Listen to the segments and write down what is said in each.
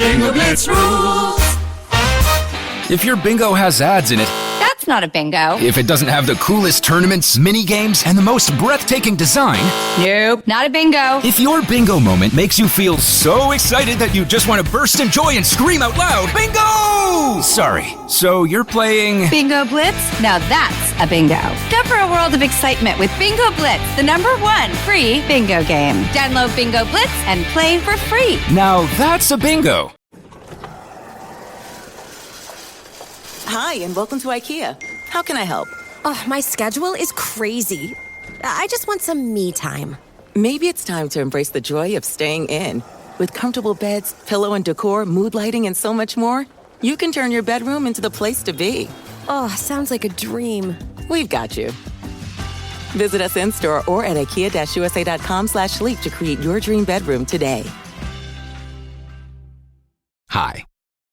Bingo Blitz rules. If your bingo has ads in it, That's not a bingo. if it doesn't have the coolest tournaments, mini games, and the most breathtaking design, Nope, not a bingo. if your bingo moment makes you feel so excited that you just want to burst in joy and scream out loud, bingo! Sorry, so you're playing... Bingo Blitz? Now that's a bingo. Go for a world of excitement with Bingo Blitz, the #1 free bingo game. Download Bingo Blitz and play for free. Now that's a bingo. Hi, and welcome to IKEA. How can I help? Oh, my schedule is crazy. I just want some me time. Maybe it's time to embrace the joy of staying in. With comfortable beds, pillow and decor, mood lighting, and so much more, you can turn your bedroom into the place to be. Oh, sounds like a dream. We've got you. Visit us in-store or at ikea-usa.com/sleep to create your dream bedroom today. Hi.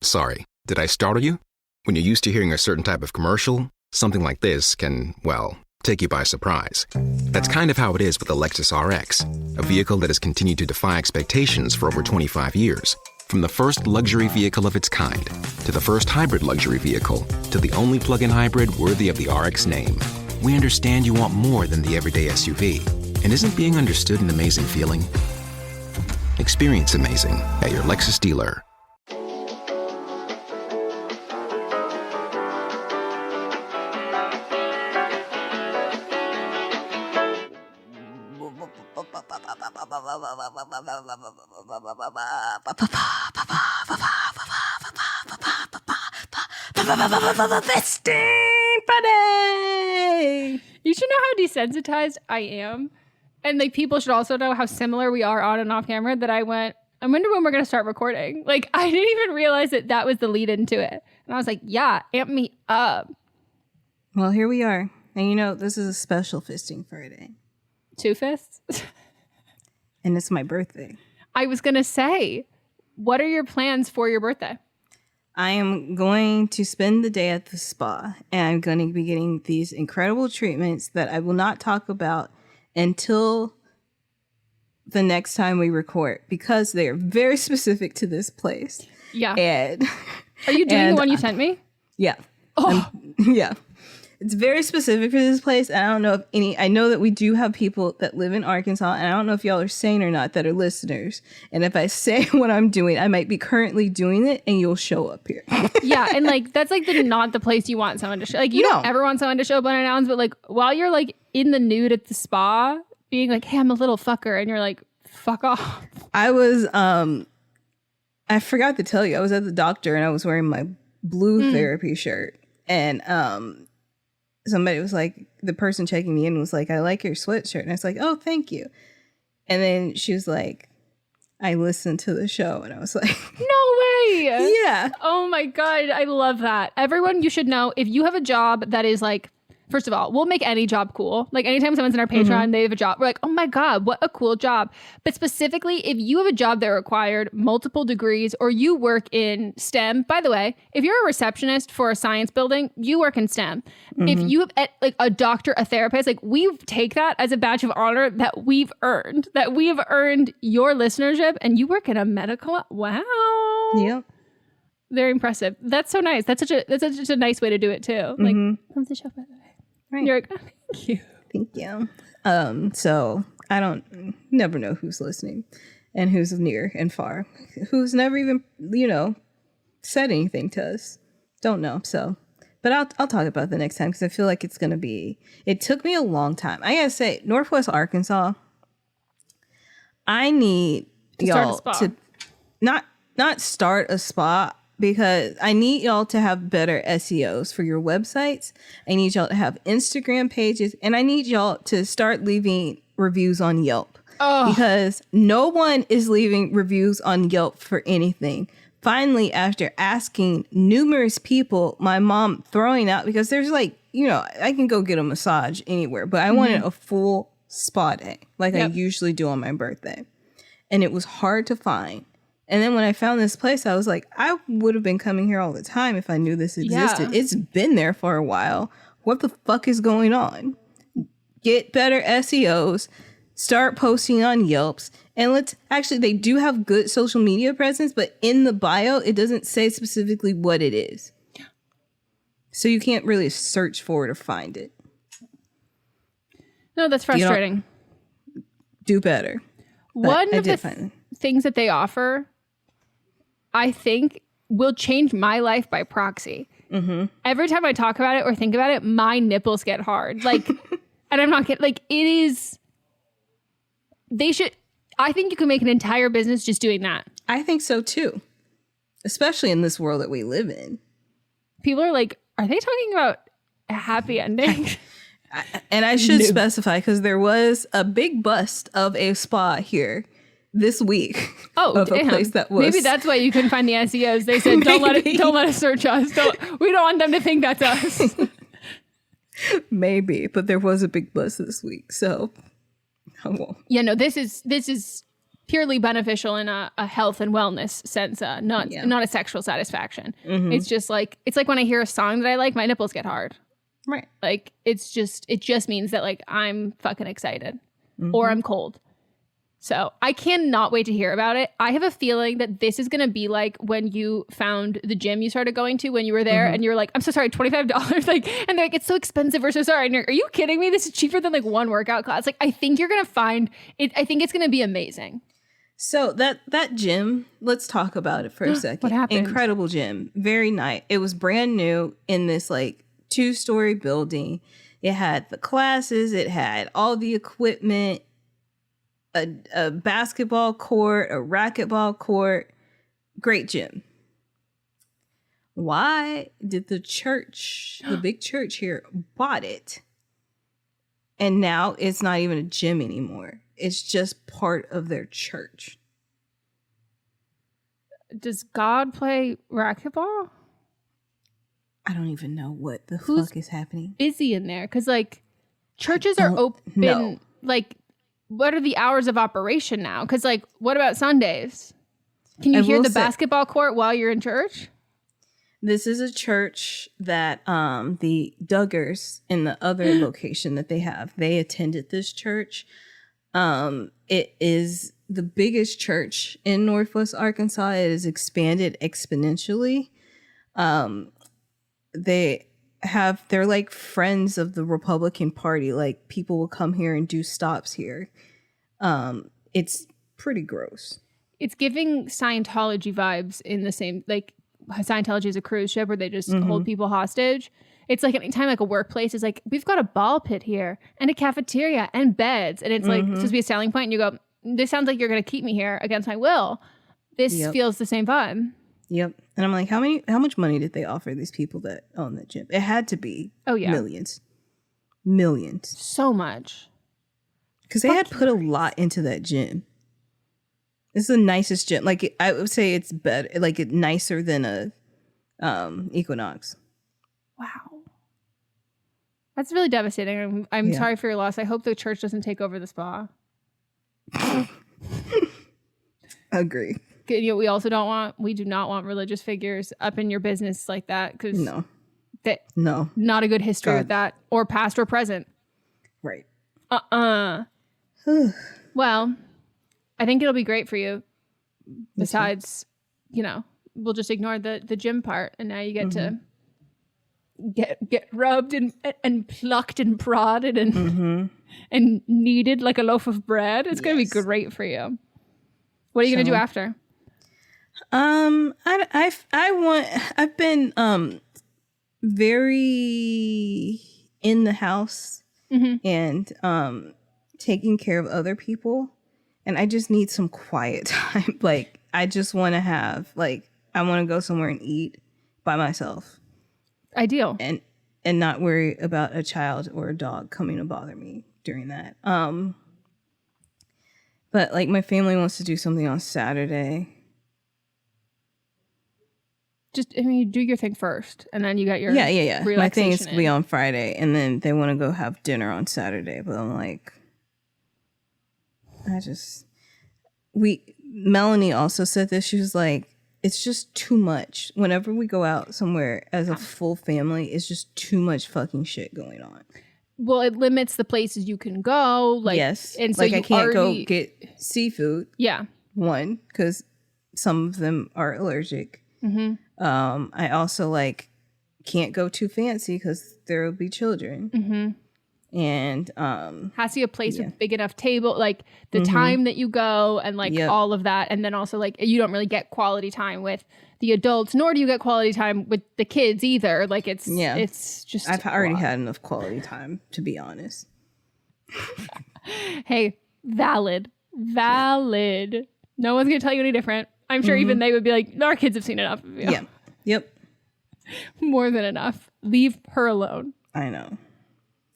Sorry, did I startle you? When you're used to hearing a certain type of commercial, something like this can, well, take you by surprise. That's kind of how it is with the Lexus RX, a vehicle that has continued to defy expectations for over 25 years. From the first luxury vehicle of its kind, to the first hybrid luxury vehicle, to the only plug-in hybrid worthy of the RX name. We understand you want more than the everyday SUV. And isn't being understood an amazing feeling? Experience amazing at your Lexus dealer. Festing Friday! You should know how desensitized I am. And like people should also know how similar we are on and off camera that I wonder when we're going to start recording. Like I didn't even realize that was the lead into it. And I was like, yeah, amp me up. Well, here we are. And you know, this is a special Fisting Friday. 2 fists? And it's my birthday. I was going to say, what are your plans for your birthday? I am going to spend the day at the spa, and I'm going to be getting these incredible treatments that I will not talk about until the next time we record, because they are very specific to this place. Yeah. And are you doing the one you sent me? Yeah. Oh. Yeah. It's very specific for this place. And I don't know if I know that we do have people that live in Arkansas, and I don't know if y'all are sane or not that are listeners. And if I say what I'm doing, I might be currently doing it and you'll show up here. Yeah. And like, that's like not the place you want someone to show. Like you don't ever want someone to show up unannounced, but like while you're like in the nude at the spa being like, hey, I'm a little fucker. And you're like, fuck off. I was, I forgot to tell you, I was at the doctor and I was wearing my blue therapy shirt. And, somebody was like, the person checking me in was like, I like your sweatshirt. And I was like, oh, thank you. And then she was like, I listened to the show. And I was like, no way. Yeah. Oh my God. I love that. Everyone, you should know, if you have a job that is like, first of all, we'll make any job cool. Like anytime someone's in our Patreon, they have a job. We're like, oh my God, what a cool job. But specifically, if you have a job that required multiple degrees or you work in STEM, by the way, if you're a receptionist for a science building, you work in STEM. If you have like a doctor, a therapist, like we take that as a badge of honor that we've earned your listenership, and you work in a medical. Wow. Yep. Very impressive. That's so nice. That's such a nice way to do it too. Like, come to the show, by the way. Right. You're like, oh, thank you. Thank you. So I never know who's listening and who's near and far, who's never even, said anything to us. Don't know. So, but I'll talk about it the next time because I feel like it's going to be, it took me a long time. I got to say, Northwest Arkansas, I need y'all to not start a spa, because I need y'all to have better SEOs for your websites. I need y'all to have Instagram pages, and I need y'all to start leaving reviews on Yelp. Because no one is leaving reviews on Yelp for anything. Finally, after asking numerous people, my mom throwing out, because there's like, I can go get a massage anywhere, but I wanted a full spa day like I usually do on my birthday. And it was hard to find. And then when I found this place, I was like, I would have been coming here all the time if I knew this existed. Yeah. It's been there for a while. What the fuck is going on? Get better SEOs, start posting on Yelps, And they do have good social media presence, but in the bio, it doesn't say specifically what it is. So you can't really search for it or find it. No, that's frustrating. Do better. One of the things that they offer, I think, will change my life by proxy. Mm-hmm. Every time I talk about it or think about it, my nipples get hard. Like, and I'm not kidding. Like, it is. I think you can make an entire business just doing that. I think so too. Especially in this world that we live in. People are like, are they talking about a happy ending? And I should specify, because there was a big bust of a spa here this week. Oh, of a place that was. Maybe that's why you couldn't find the SEOs. They said, don't let us search us. We don't want them to think that's us. Maybe, but there was a big bust this week, so I won't. Yeah, no, this is purely beneficial in a health and wellness sense, not a sexual satisfaction. Mm-hmm. It's just like, it's like when I hear a song that I like, my nipples get hard. Right. Like, it just means that, like, I'm fucking excited or I'm cold. So I cannot wait to hear about it. I have a feeling that this is going to be like when you found the gym you started going to when you were there and you were like, I'm so sorry, $25. Like, and they're like, it's so expensive. We're so sorry. And are you kidding me? This is cheaper than like one workout class. Like, I think you're going to find it. I think it's going to be amazing. So that gym, let's talk about it for a second. What happened? Incredible gym. Very nice. It was brand new in this like 2-story building. It had the classes. It had all the equipment, a basketball court, a racquetball court. Great gym. Why did the church, the big church here, bought it? And now it's not even a gym anymore. It's just part of their church. Does God play racquetball? I don't even know what the fuck is happening. Busy in there, because like churches are open. No. Like, what are the hours of operation now? Because like, what about Sundays? Can you hear the basketball court while you're in church? This is a church that the Duggars in the other location that they have, they attended this church. It is the biggest church in Northwest Arkansas. It has expanded exponentially. They're like friends of the Republican Party. Like, people will come here and do stops here. It's pretty gross. It's giving Scientology vibes in the same, like, Scientology is a cruise ship where they just hold people hostage. It's like anytime like a workplace is like, we've got a ball pit here and a cafeteria and beds. And it's like, it's supposed to be a selling point. And you go, this sounds like you're going to keep me here against my will. This feels the same vibe. Yep. And I'm like, how much money did they offer these people that own the gym? It had to be millions. So much. Because they had put a lot into that gym. It's the nicest gym. Like, I would say it's better, like it's nicer than a Equinox. Wow. That's really devastating. I'm sorry for your loss. I hope the church doesn't take over the spa. Agree. You know, we do not want religious figures up in your business like that, because not a good history with that, or past or present. Right. Well, I think it'll be great for you. Besides, you know, we'll just ignore the gym part, and now you get to get rubbed and plucked and prodded and kneaded like a loaf of bread. It's gonna be great for you. What are you gonna do after? I've been very in the house and taking care of other people, and I just need some quiet time. Like, I just want to have, like, I want to go somewhere and eat by myself. Ideal. And not worry about a child or a dog coming to bother me during that. But like, my family wants to do something on Saturday. You do your thing first, and then you got your My thing is to be on Friday, and then they want to go have dinner on Saturday. But I'm like, Melanie also said this. She was like, it's just too much. Whenever we go out somewhere as a full family, it's just too much fucking shit going on. well, it limits the places you can go. Like, yes. and so like you I can't already, go get seafood. Yeah. One, because some of them are allergic. I also like can't go too fancy because there will be children. And has to be a place with big enough table, like the time that you go and like all of that. And then also like you don't really get quality time with the adults, nor do you get quality time with the kids either. Like it's just I've already had enough quality time, to be honest. Hey, valid. No one's gonna tell you any different. I'm sure even they would be like, our kids have seen enough of you. Yeah. Yep. More than enough. Leave her alone. I know.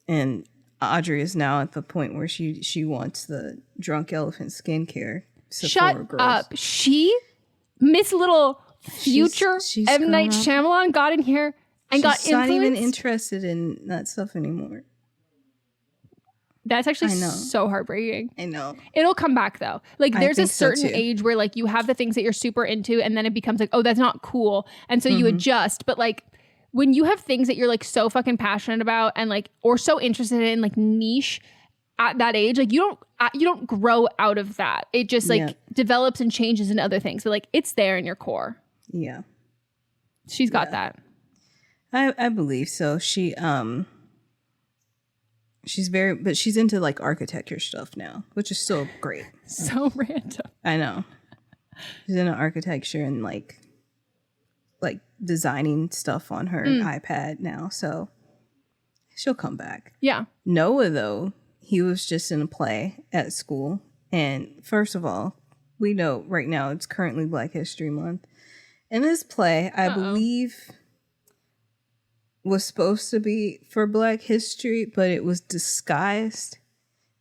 And Audrey is now at the point where she wants the Drunk Elephant skincare. Shut up. She, Miss Little Future she's M. Night Shyamalan got in here and got She's not even influenced. interested in that stuff anymore. That's actually I know. so heartbreaking. I know. It'll come back though. Like there's a think so, certain too. age where like you have the things that you're super into and then it becomes like, oh, that's not cool. And so you adjust. But like when you have things that you're like so fucking passionate about and like, or so interested in like niche at that age, like you don't grow out of that. It just like develops and changes in other things. So like it's there in your core. Yeah. She's got that. I believe so. She's she's into like architecture stuff now, which is still great. So random. I know. She's into architecture and like designing stuff on her iPad now. So she'll come back. Yeah. Noah, though, he was just in a play at school. And first of all, we know right now it's currently Black History Month. And this play, I believe, was supposed to be for Black History, but it was disguised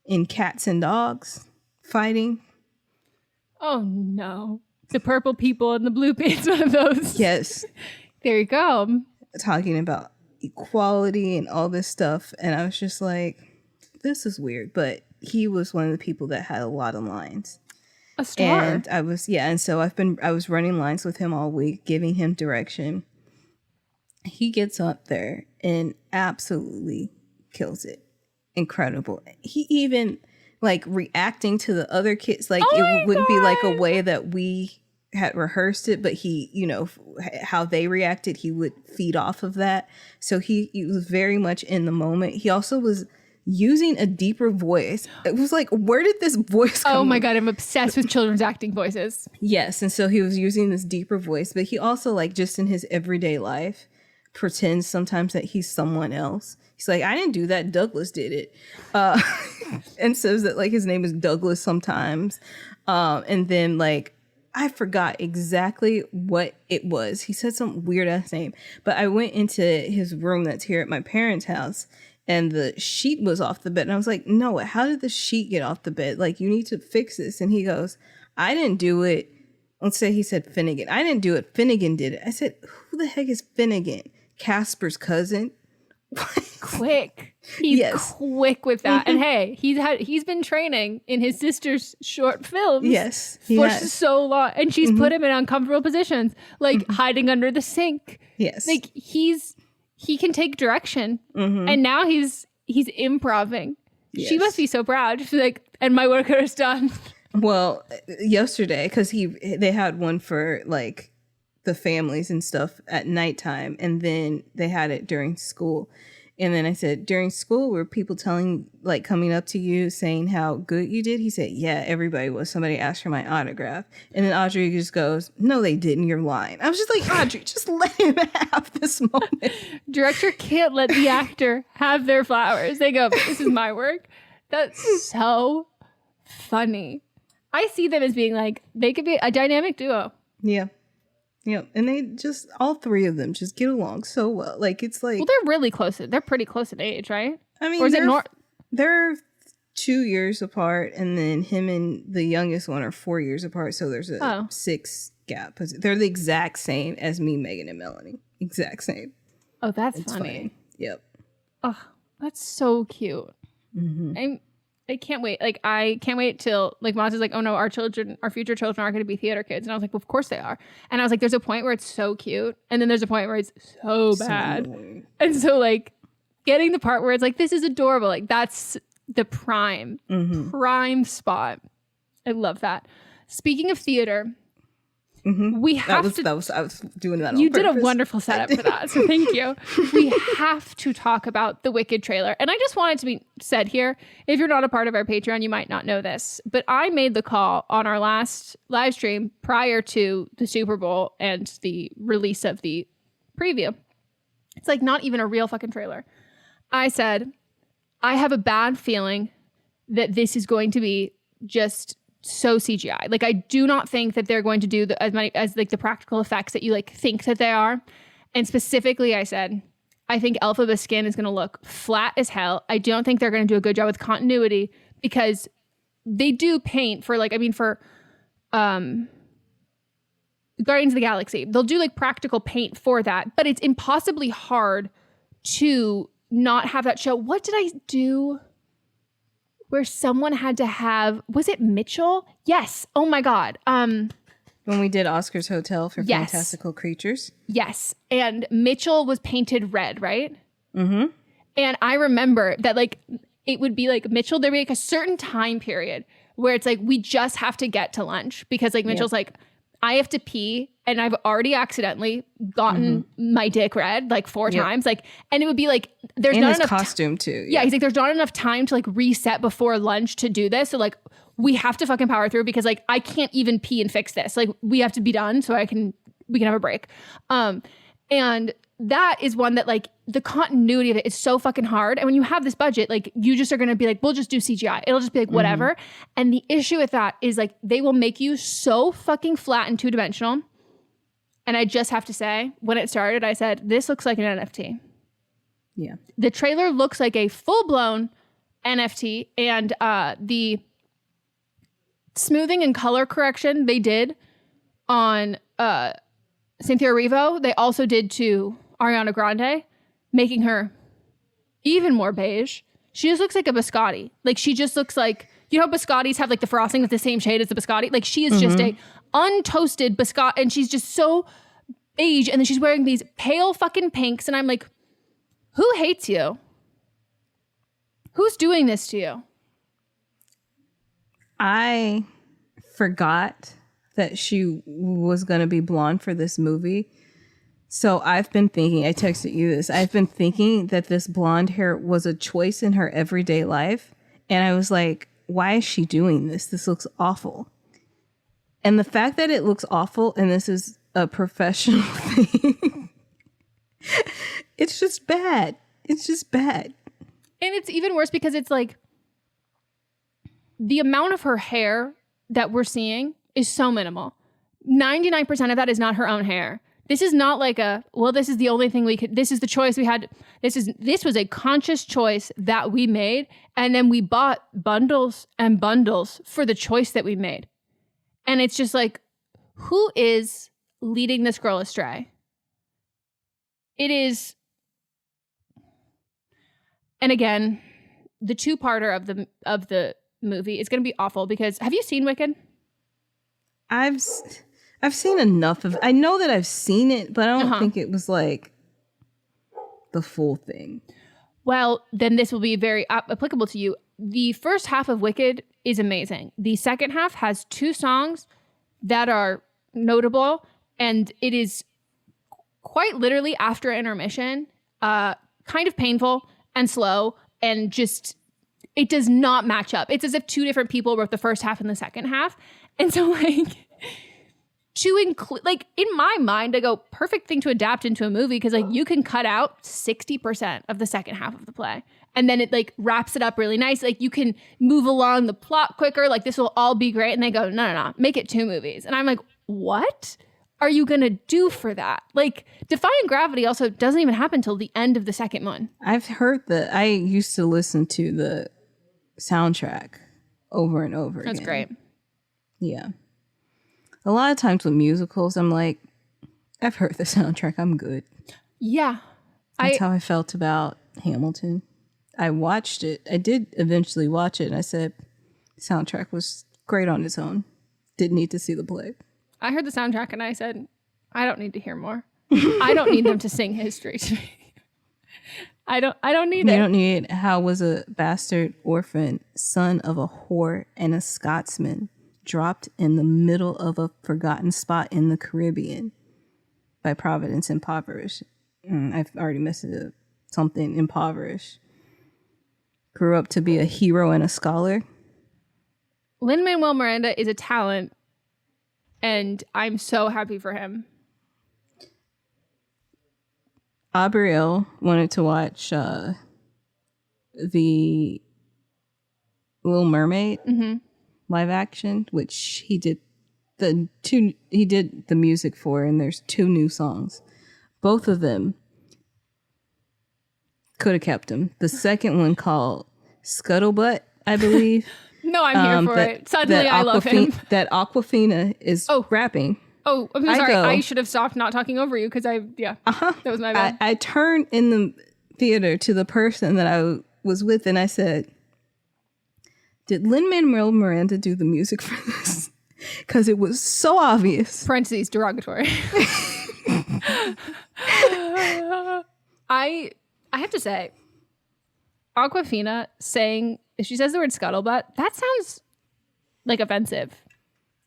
in cats and dogs fighting. Oh, no. The purple people and the blue pants, one of those. Yes. There you go. Talking about equality and all this stuff. And I was just like, this is weird. But he was one of the people that had a lot of lines. A star. And I was running lines with him all week, giving him direction. He gets up there and absolutely kills it. Incredible. He even like reacting to the other kids, like it wouldn't be like a way that we had rehearsed it, but he, you know, how they reacted, he would feed off of that. So he was very much in the moment. He also was using a deeper voice. It was like, where did this voice come Oh my God, I'm obsessed with children's acting voices. Yes, and so he was using this deeper voice, but he also like just in his everyday life pretends sometimes that he's someone else. He's like, I didn't do that, Douglas did it. And says that like his name is Douglas sometimes. And then like, I forgot exactly what it was. He said some weird ass name, but I went into his room that's here at my parents' house and the sheet was off the bed. And I was like, Noah, how did the sheet get off the bed? Like, you need to fix this. And he goes, I didn't do it. Let's say he said Finnegan. I didn't do it. Finnegan did it. I said, who the heck is Finnegan? Casper's cousin? Quick. He's quick with that. And hey, he's been training in his sister's short films. Yes. For so long. And she's put him in uncomfortable positions, like hiding under the sink. Yes. Like he can take direction. And now he's improving. Yes. She must be so proud. She's like, and my work is done. Well, yesterday, because they had one for like the families and stuff at nighttime, and then they had it during school. And then I said, during school, were people coming up to you saying how good you did? He said, yeah, everybody was. Somebody asked for my autograph. And then Audrey just goes, no, they didn't. You're lying. I was just like, Audrey, just let him have this moment. Director can't let the actor have their flowers. They go, this is my work. That's so funny. I see them as being like, they could be a dynamic duo. Yeah. Yeah. And they just, all three of them just get along so well. Like, it's like. Well, they're really close. They're pretty close in age, right? I mean, or is they're 2 years apart. And then him and the youngest one are 4 years apart. So there's a 6 gap. They're the exact same as me, Meghan, and Melanie. Exact same. Oh, that's funny. Yep. Oh, that's so cute. I can't wait. Like, I can't wait till, like, Moz is like, oh no, our future children are going to be theater kids. And I was like, well, of course they are. And I was like, there's a point where it's so cute. And then there's a point where it's so bad. And so, like, getting the part where it's like, this is adorable. Like that's the prime spot. I love that. Speaking of theater, we have to. I was doing that. You did a wonderful setup for that, so thank you. We have to talk about the Wicked trailer, and I just want it to be said here. If you're not a part of our Patreon, you might not know this, but I made the call on our last live stream prior to the Super Bowl and the release of the preview. It's like not even a real fucking trailer. I said, I have a bad feeling that this is going to be just so CGI. Like, I do not think that they're going to do as many as like the practical effects that you like think that they are. And specifically, I said, I think Elphaba's skin is going to look flat as hell. I don't think they're going to do a good job with continuity because they do paint for like, I mean, for Guardians of the Galaxy, they'll do like practical paint for that, but it's impossibly hard to not have that show. What did I do? Where someone had to have, was it Mitchell? Yes. Oh my God. When we did Oscar's Hotel for Fantastical Creatures. Yes. And Mitchell was painted red, right? Mm-hmm. And I remember that like, it would be like Mitchell, there'd be like a certain time period where it's like, we just have to get to lunch because like Mitchell's like, I have to pee and I've already accidentally gotten my dick red like 4 times. Like, and it would be like, there's not enough costume too. Yeah. He's like, there's not enough time to like reset before lunch to do this. So like, we have to fucking power through because like, I can't even pee and fix this. Like we have to be done so we can have a break. And that is one that like the continuity of it is so fucking hard. And when you have this budget, like you just are going to be like, we'll just do CGI. It'll just be like whatever. And the issue with that is like, they will make you so fucking flat and 2-dimensional. And I just have to say, when it started, I said, this looks like an NFT. Yeah. The trailer looks like a full-blown NFT. And the smoothing and color correction they did on Cynthia Erivo, they also did to Ariana Grande, making her even more beige. She just looks like a biscotti. Like she just looks like, you know, biscottis have like the frosting with the same shade as the biscotti. Like she is just a untoasted biscotti, and she's just so beige. And then she's wearing these pale fucking pinks, and I'm like, who hates you? Who's doing this to you? I forgot that she was going to be blonde for this movie. So I've been thinking, I texted you this, I've been thinking that this blonde hair was a choice in her everyday life. And I was like, why is she doing this? This looks awful. And the fact that it looks awful and this is a professional thing, it's just bad. It's just bad. And it's even worse because it's like the amount of her hair that we're seeing is so minimal. 99% of that is not her own hair. This is not like this is the only thing we could, this is the choice we had. This was a conscious choice that we made. And then we bought bundles and bundles for the choice that we made. And it's just like, who is leading this girl astray? It is. And again, the 2-parter of the movie is going to be awful because have you seen Wicked? I've seen enough of it. I know that I've seen it, but I don't think it was like the full thing. Well, then this will be very applicable to you. The first half of Wicked is amazing. The second half has 2 songs that are notable, and it is quite literally after intermission, kind of painful and slow, and just it does not match up. It's as if 2 different people wrote the first half and the second half. And so like to include, like in my mind, I go perfect thing to adapt into a movie because like you can cut out 60% of the second half of the play and then it like wraps it up really nice. Like you can move along the plot quicker. Like this will all be great. And they go, no, make it 2 movies. And I'm like, what are you going to do for that? Like Defying Gravity also doesn't even happen till the end of the second one. I've heard that. I used to listen to the soundtrack over and over again. That's great. Yeah. A lot of times with musicals, I'm like, I've heard the soundtrack. I'm good. Yeah. That's how I felt about Hamilton. I watched it. I did eventually watch it. And I said, soundtrack was great on its own. Didn't need to see the play. I heard the soundtrack and I said, I don't need to hear more. I don't need them to sing history to me. I don't need You it. don't need it. How was a bastard orphan, son of a whore and a Scotsman, dropped in the middle of a forgotten spot in the Caribbean by Providence impoverished. I've already messed it up. Something impoverished. Grew up to be a hero and a scholar. Lin-Manuel Miranda is a talent, and I'm so happy for him. Abriel wanted to watch the Little Mermaid live action, which he did the music for, and there's 2 new songs. Both of them could have kept them. The second one called Scuttlebutt, I believe. No, I'm here for it. Suddenly I love him. That Aquafina is rapping. Oh, I'm so sorry. I should have stopped not talking over you because that was my bad. I turned in the theater to the person that I was with and I said, did Lin-Manuel Miranda do the music for this? Because it was so obvious. Parentheses, derogatory. I have to say, Aquafina saying, if she says the word scuttlebutt, that sounds like offensive.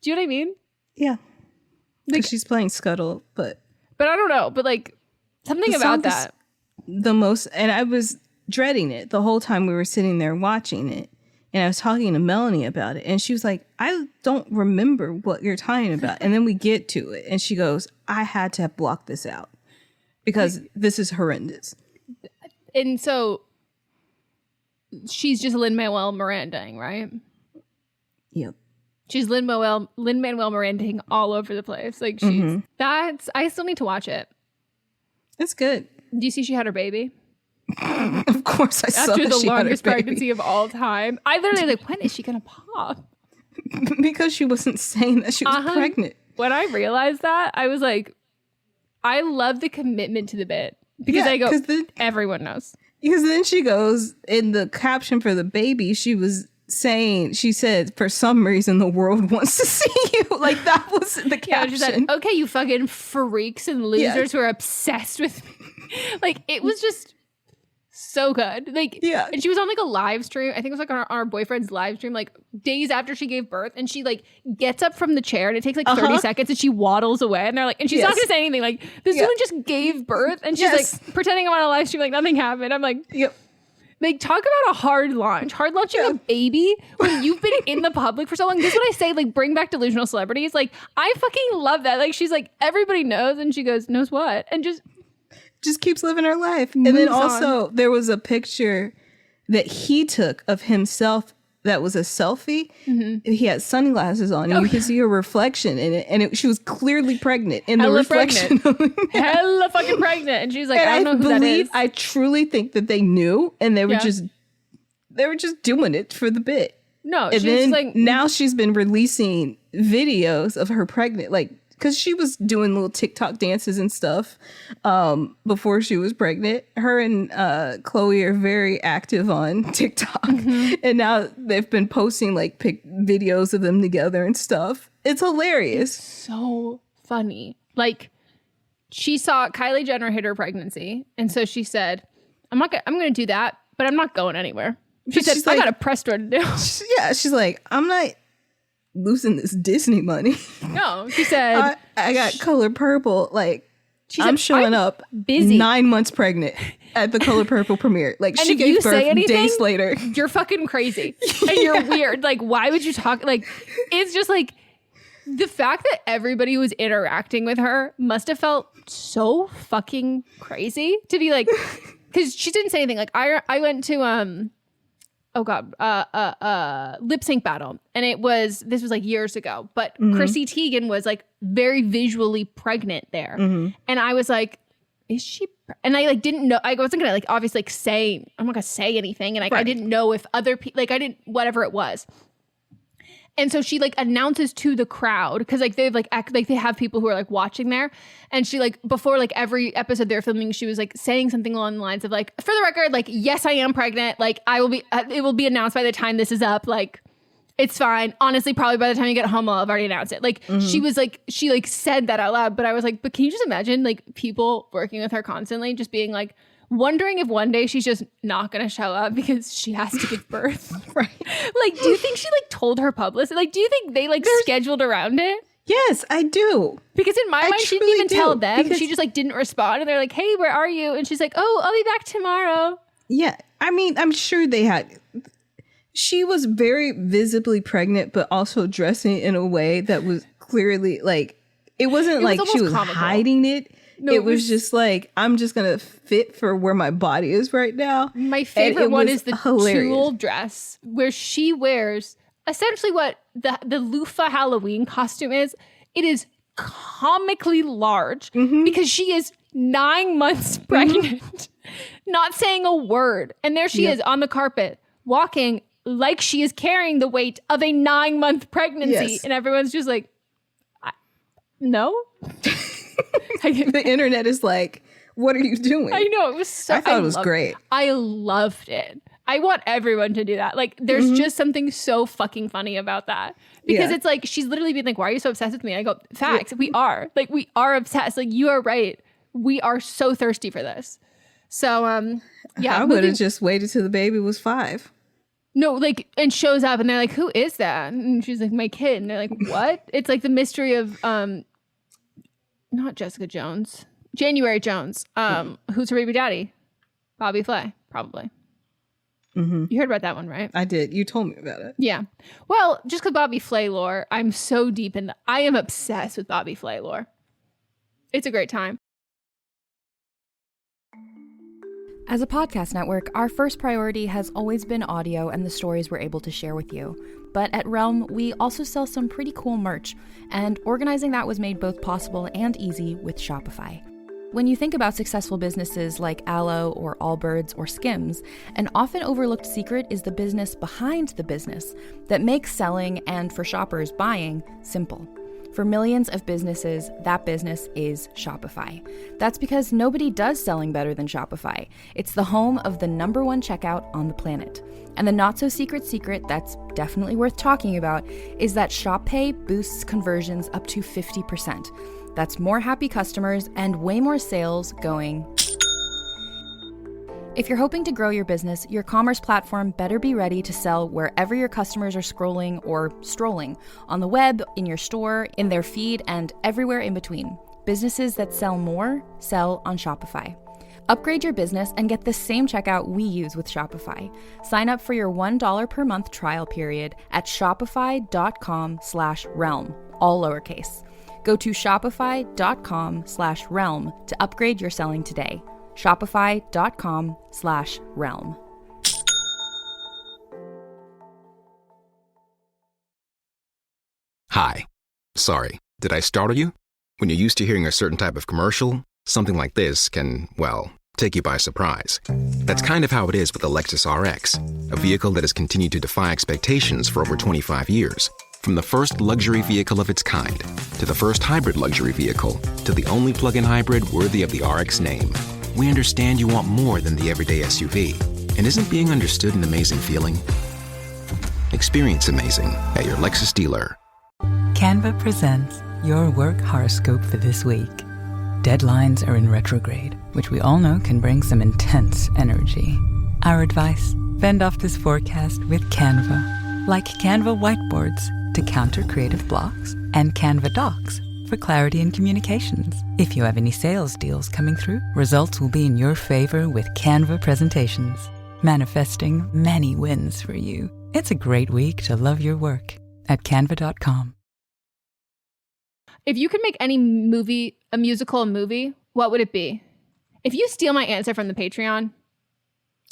Do you know what I mean? Yeah. Like, she's playing Scuttle, but I don't know. But like something about that. The most, and I was dreading it the whole time we were sitting there watching it. And I was talking to Melanie about it. And she was like, I don't remember what you're talking about. And then we get to it. And she goes, I had to have blocked this out because this is horrendous. And so she's just Lin-Manuel Mirandaing, right? Yep. She's Lin-Manuel Mirandaing all over the place. Like I still need to watch it. It's good. Do you see she had her baby? Of course I saw after the she longest had her baby. pregnancy of all time. I literally like, when is she gonna pop? Because she wasn't saying that she was pregnant. When I realized that, I was like, I love the commitment to the bit. Because I go, everyone knows. Because then she goes, in the caption for the baby, she said, for some reason the world wants to see you. Like, that was the caption. Yeah, she said, okay, you fucking freaks and losers who are obsessed with me. Like, it was just so good. Like, yeah. And she was on like a live stream. I think it was like on our boyfriend's live stream, like days after she gave birth. And she like gets up from the chair and it takes like 30 seconds and she waddles away. And they're like, and she's not going to say anything. Like, this woman just gave birth. And she's like pretending I'm on a live stream, like nothing happened. I'm like, like, talk about a hard launch. Hard launching a baby when you've been in the public for so long. This is what I say, like, bring back delusional celebrities. Like, I fucking love that. Like, she's like, everybody knows. And she goes, knows what? And just keeps living her life. And then also there was a picture that he took of himself that was a selfie. He had sunglasses on and you could see her reflection in it. And she was clearly pregnant in the reflection. Hella fucking pregnant. And she's like, I don't know who that is. I truly think that they knew and they were just doing it for the bit. No, and then like, now she's been releasing videos of her pregnant, like, because she was doing little TikTok dances and stuff before she was pregnant. Her and Chloe are very active on TikTok. And now they've been posting like videos of them together and stuff. It's hilarious. It's so funny. Like, she saw Kylie Jenner hit her pregnancy. And so she said, I'm going to do that, but I'm not going anywhere. She said, I got a press tour to do. She's like, I'm not losing this Disney money. No, she said, I got Color Purple. Like, I'm showing up busy 9 months pregnant at the Color Purple premiere. Like, and she gave birth anything, days later. You're fucking crazy. And you're weird. Like, why would you talk? Like, it's just like the fact that everybody was interacting with her must have felt so fucking crazy to be like, because she didn't say anything. Like, I went to lip sync battle, and this was like years ago, but Chrissy Teigen was like very visually pregnant there, and I was like, is she and I like didn't know, I wasn't gonna like obviously like say, I'm not gonna say anything, and like I didn't know if other people, like I didn't, whatever it was. And so she like announces to the crowd, because like they've like they have people who are like watching there, and she like before like every episode they're filming, she was like saying something along the lines of like, for the record, like, yes, I am pregnant, like I will be, it will be announced by the time this is up, like it's fine, honestly probably by the time you get home I'll have already announced it. Like she was like, she like said that out loud, but I was like, but can you just imagine like people working with her constantly just being like, wondering if one day she's just not going to show up because she has to give birth. Right. Like, do you think she like told her publicist? Like, do you think they like scheduled around it? Yes, I do. Because in my mind, she didn't truly even do, tell them. because- She just like didn't respond. And they're like, hey, where are you? And she's like, oh, I'll be back tomorrow. Yeah. I mean, I'm sure they had. She was very visibly pregnant, but also dressing in a way that was clearly like, it wasn't like she was comical. hiding it. No, it was just like, I'm just going to fit for where my body is right now. My favorite one is the hilarious. tulle dress where she wears essentially what the loofah Halloween costume is. It is comically large because she is 9 months pregnant, not saying a word. And there she is on the carpet walking like she is carrying the weight of a 9-month pregnancy. Yes. And everyone's just like, no. The internet is like, what are you doing? I know, it was so. I thought it was great. I loved it. I want everyone to do that. Like, there's just something so fucking funny about that. Because it's like, she's literally being like, why are you so obsessed with me? I go, facts, we are. Like, we are obsessed. Like, you are right. We are so thirsty for this. So, yeah. I would have just waited till the baby was 5. No, like, and shows up and they're like, who is that? And she's like, my kid. And they're like, what? It's like the mystery of, not Jessica Jones, January Jones. Who's her baby daddy? Bobby Flay, probably. You heard about that one, right? I did. You told me about it. Yeah. Well, just because Bobby Flay lore, I'm so deep in I am obsessed with Bobby Flay lore. It's a great time. As a podcast network, our first priority has always been audio and the stories we're able to share with you. But at Realm, we also sell some pretty cool merch, and organizing that was made both possible and easy with Shopify. When you think about successful businesses like Aloe or Allbirds or Skims, an often overlooked secret is the business behind the business that makes selling and, for shoppers, buying simple. For millions of businesses, that business is Shopify. That's because nobody does selling better than Shopify. It's the home of the #1 checkout on the planet. And the not-so-secret secret that's definitely worth talking about is that Shop Pay boosts conversions up to 50%. That's more happy customers and way more sales going. If you're hoping to grow your business, your commerce platform better be ready to sell wherever your customers are scrolling or strolling, on the web, in your store, in their feed, and everywhere in between. Businesses that sell more, sell on Shopify. Upgrade your business and get the same checkout we use with Shopify. Sign up for your $1 per month trial period at shopify.com/realm, all lowercase. Go to shopify.com/realm to upgrade your selling today. Shopify.com/realm. Hi. Sorry, did I startle you? When you're used to hearing a certain type of commercial, something like this can, well, take you by surprise. That's kind of how it is with the Lexus RX, a vehicle that has continued to defy expectations for over 25 years. From the first luxury vehicle of its kind, to the first hybrid luxury vehicle, to the only plug-in hybrid worthy of the RX name. We understand you want more than the everyday SUV. And isn't being understood an amazing feeling? Experience amazing at your Lexus dealer. Canva presents your work horoscope for this week. Deadlines are in retrograde, which we all know can bring some intense energy. Our advice, fend off this forecast with Canva. Like Canva whiteboards to counter creative blocks, and Canva docs for clarity in communications. If you have any sales deals coming through, results will be in your favor with Canva presentations, manifesting many wins for you. It's a great week to love your work at canva.com. If you could make any movie, a musical, a movie, what would it be? If you steal my answer from the Patreon.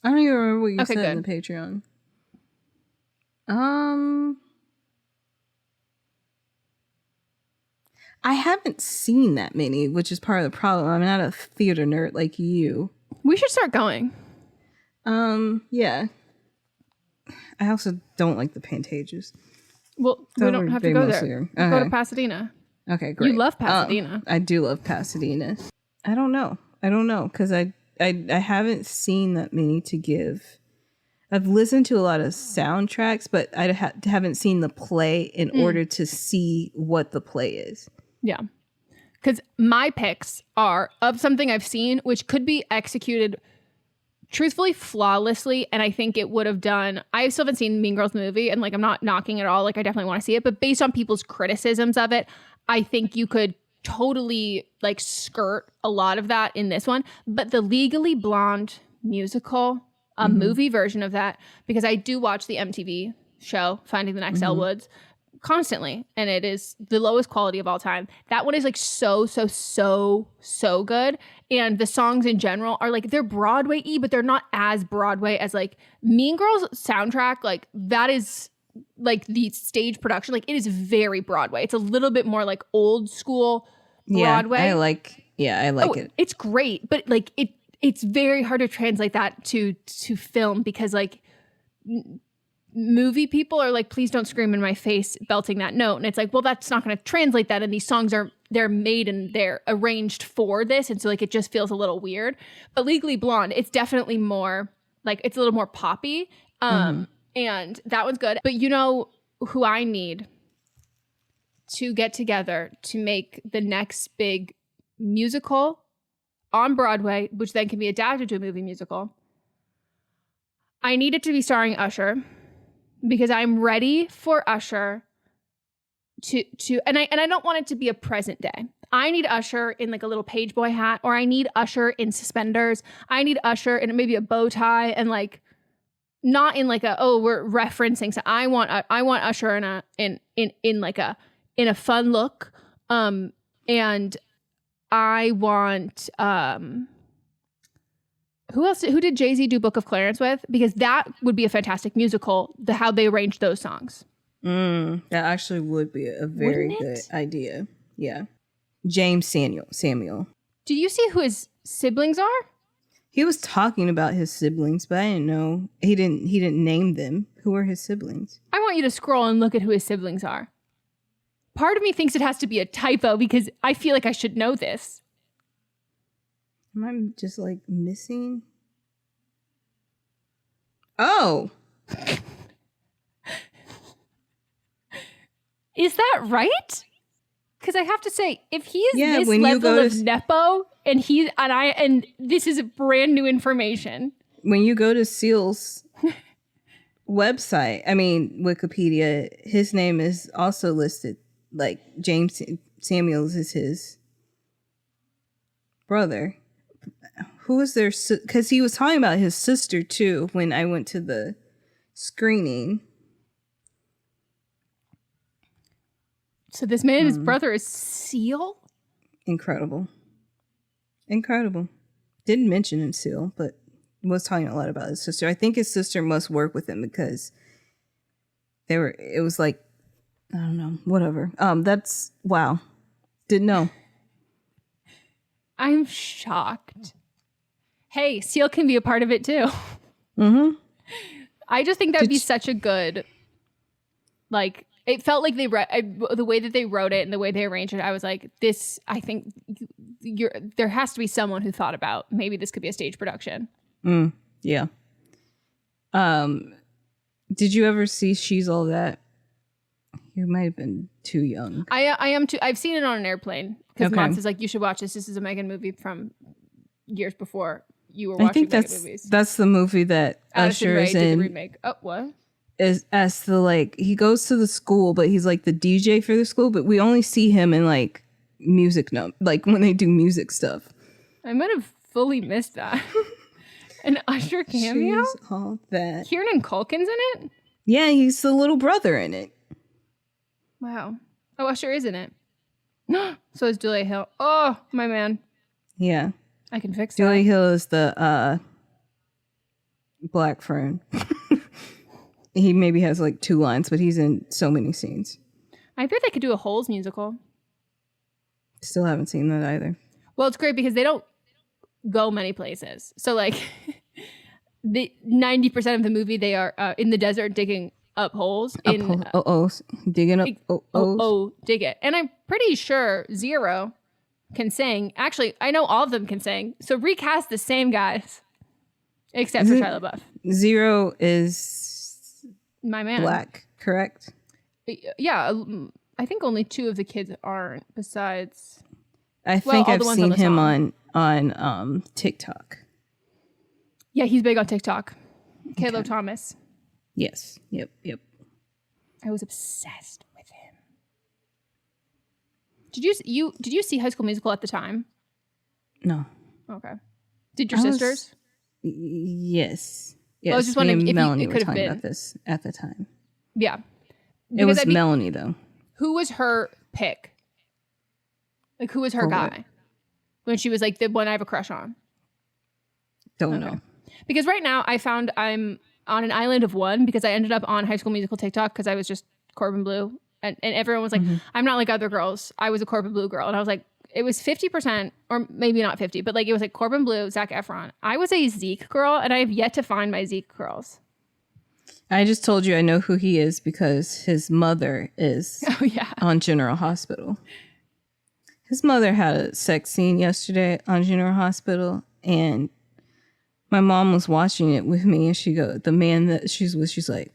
I don't even remember what you said good. in the Patreon. I haven't seen that many, which is part of the problem. I'm not a theater nerd like you. We should start going. Yeah. I also don't like the Pantages. Well, we don't have to go there. Go to Pasadena. Okay, great. You love Pasadena. I do love Pasadena. I don't know because I haven't seen that many to give. I've listened to a lot of soundtracks, but I haven't seen the play in order to see what the play is. Yeah. Because my picks are of something I've seen, which could be executed truthfully flawlessly, and I think it would have done. I still haven't seen Mean Girls the movie, and like I'm not knocking it at all. Like I definitely want to see it, but based on people's criticisms of it, I think you could totally like skirt a lot of that in this one. But the Legally Blonde musical, a movie version of that, because I do watch the MTV show Finding the Next Elle Woods constantly, and it is the lowest quality of all time. That one is like so good, and the songs in general are like, they're Broadway-y, but they're not as Broadway as like Mean Girls soundtrack. Like that is like the stage production, like it is very Broadway. It's a little bit more like old school Broadway. I like it. It's great, but like it's very hard to translate that to film, because like movie people are like, please don't scream in my face belting that note, and it's like, well, that's not going to translate that, and these songs they're made and they're arranged for this, and so like it just feels a little weird. But Legally Blonde, it's definitely more like, it's a little more poppy, and that one's good. But you know who I need to get together to make the next big musical on Broadway, which then can be adapted to a movie musical? I need it to be starring Usher, because I'm ready for Usher to and I don't want it to be a present day. I need Usher in like a little page boy hat, or I need Usher in suspenders. I need Usher in maybe a bow tie, and like not in like we're referencing. So I want Usher in a fun look, and I want who did Jay-Z do Book of Clarence with? Because that would be a fantastic musical, how they arranged those songs. That actually would be a very good idea. Yeah. James Samuel. Did you see who his siblings are? He was talking about his siblings, but I didn't know. He didn't name them. Who are his siblings? I want you to scroll and look at who his siblings are. Part of me thinks it has to be a typo, because I feel like I should know this. Am I just like missing? Oh. Is that right? Because I have to say, if he is this when level of Nepo, and this is brand new information. When you go to Seal's website, Wikipedia, his name is also listed. Like James Samuels is his brother. Who is their? Because he was talking about his sister too when I went to the screening. So this man and his brother is Seal? Incredible. Didn't mention him Seal, but was talking a lot about his sister. I think his sister must work with him, because it was like, I don't know, whatever. That's, wow. Didn't know. I'm shocked. Hey, Seal can be a part of it too. I just think that would be such a good, like, it felt like the way that they wrote it and the way they arranged it, I was like, this, I think there has to be someone who thought about, maybe this could be a stage production. Yeah. Did you ever see She's All That? You might have been too young. I am too. I've seen it on an airplane, because Mott's is like, you should watch this. This is a Meghan movie from years before you were watching Meghan movies. That's the movie that Usher is in. Did the remake. Oh, what? Is as the like, he goes to the school, but he's like the DJ for the school, but we only see him in like like when they do music stuff. I might have fully missed that. An Usher cameo? She's All That. Kieran Culkin's in it? Yeah, he's the little brother in it. Wow. Oh, Usher is in it. So is Julia Hill. Oh, my man. Yeah. I can fix Julia that. Hill is the Black Fern. He maybe has like 2 lines, but he's in so many scenes. I bet they could do a Holes musical. Still haven't seen that either. Well, it's great because they don't go many places. So like the 90% of the movie, they are in the desert digging up holes. Digging up dig it. And I'm pretty sure Zero can sing. Actually, I know all of them can sing. So recast the same guys, except for Shia LaBeouf. Zero is my man. Black, correct? Yeah, I think only 2 of the kids aren't. Besides, I think I've seen him on TikTok. Yeah, he's big on TikTok. Caleb Thomas. Yes. Yep. I was obsessed with him. Did you see High School Musical at the time? No. Okay. Did your sisters? Yes. Well, I was just wondering if Melanie it were could have talking been about this at the time. Yeah. It was Melanie though. Who was her pick? Like, who was her guy? When she was like, the one I have a crush on. Don't know. Because right now I found I'm on an island of one because I ended up on High School Musical TikTok because I was just Corbin Bleu. And everyone was like, I'm not like other girls. I was a Corbin Bleu girl. And I was like, it was 50%, or maybe not 50, but like it was like Corbin Bleu, Zac Efron. I was a Zeke girl, and I have yet to find my Zeke girls. I just told you I know who he is because his mother is on General Hospital. His mother had a sex scene yesterday on General Hospital, and my mom was watching it with me, and she go, the man that she's with, she's like,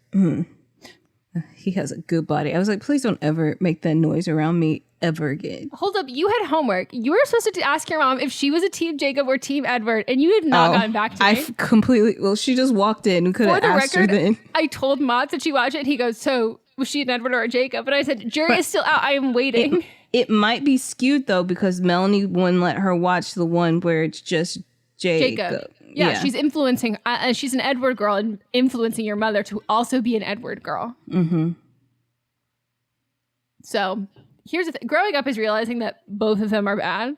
he has a good body. I was like, please don't ever make that noise around me ever again. Hold up, you had homework. You were supposed to ask your mom if she was a Team Jacob or Team Edward, and you had not gotten back to me. Well, she just walked in and could have asked her then. I told Mott that she watched it, and he goes, so was she an Edward or a Jacob? And I said, jury is still out. I am waiting. It might be skewed, though, because Melanie wouldn't let her watch the one where it's just Jacob. Yeah, she's influencing. She's an Edward girl and influencing your mother to also be an Edward girl. Mm-hmm. So here's the thing. Growing up is realizing that both of them are bad.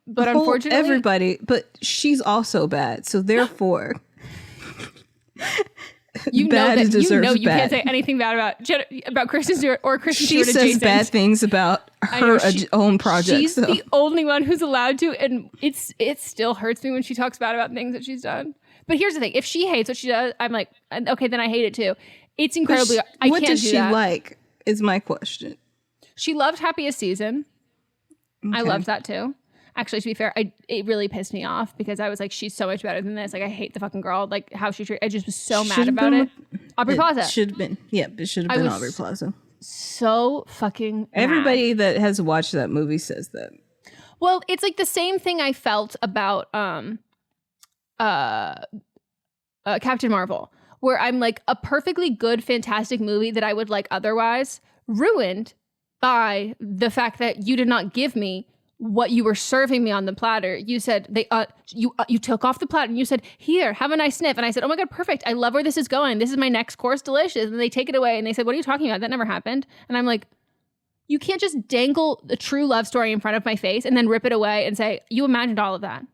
But unfortunately... everybody, but she's also bad. So therefore... you can't say anything bad about Kristen Stewart or Kristen Stewart adjacent. She says bad things about her own project. She's the only one who's allowed to, and it still hurts me when she talks bad about things that she's done. But here's the thing: if she hates what she does, I'm like, okay, then I hate it too. It's incredibly. What does she like? Is my question. She loved Happiest Season. Okay. I loved that too. Actually, to be fair, it really pissed me off because I was like, she's so much better than this. Like, I hate the fucking girl. Like, how she treated. I just was so mad about it. Aubrey Plaza. Should have been. Yeah, it should have been Aubrey Plaza. So fucking mad. Everybody that has watched that movie says that. Well, it's like the same thing I felt about Captain Marvel, where I'm like, a perfectly good, fantastic movie that I would like otherwise, ruined by the fact that you did not give me what you were serving me on the platter. You said you took off the platter and you said, here, have a nice sniff. And I said, oh my God, perfect. I love where this is going. This is my next course, delicious. And they take it away and they said, what are you talking about? That never happened. And I'm like, you can't just dangle the true love story in front of my face and then rip it away and say, you imagined all of that.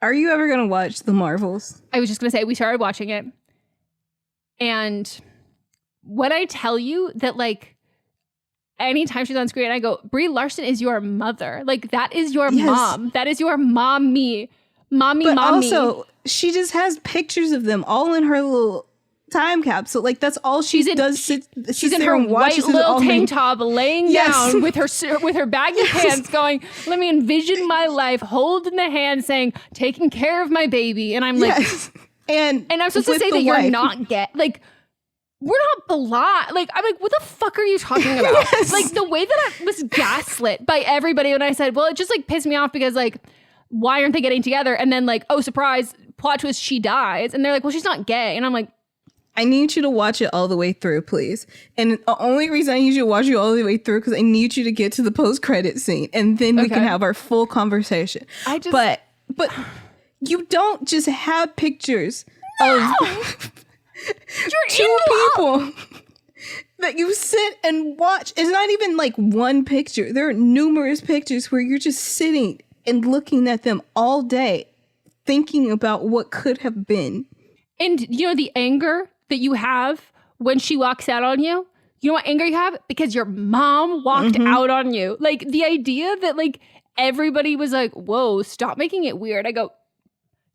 Are you ever going to watch The Marvels? I was just going to say, we started watching it. And when I tell you that, like, anytime she's on screen, I go, Brie Larson is your mother. Like, that is your mom. That is your mommy. But also, she just has pictures of them all in her little time capsule. Like, that's all she does. She's in her white little tank top, laying down with her baggy pants, going, let me envision my life, holding the hand, saying, taking care of my baby. And I'm like, and I'm supposed to say that you're not like, we're not blind. Like, I'm like, what the fuck are you talking about? Like, the way that I was gaslit by everybody when I said, well, it just like pissed me off because like, why aren't they getting together? And then like, oh, surprise, plot twist, she dies. And they're like, well, she's not gay. And I'm like, I need you to watch it all the way through, please. And the only reason I need you to watch it all the way through because I need you to get to the post-credit scene. And then we can have our full conversation. But you don't just have pictures of... two people that you sit and watch. It's not even like one picture. There are numerous pictures where you're just sitting and looking at them all day, thinking about what could have been. And you know the anger that you have when she walks out on you? You know what anger you have? Because your mom walked out on you. Like, the idea that like everybody was like, whoa, stop making it weird. I go,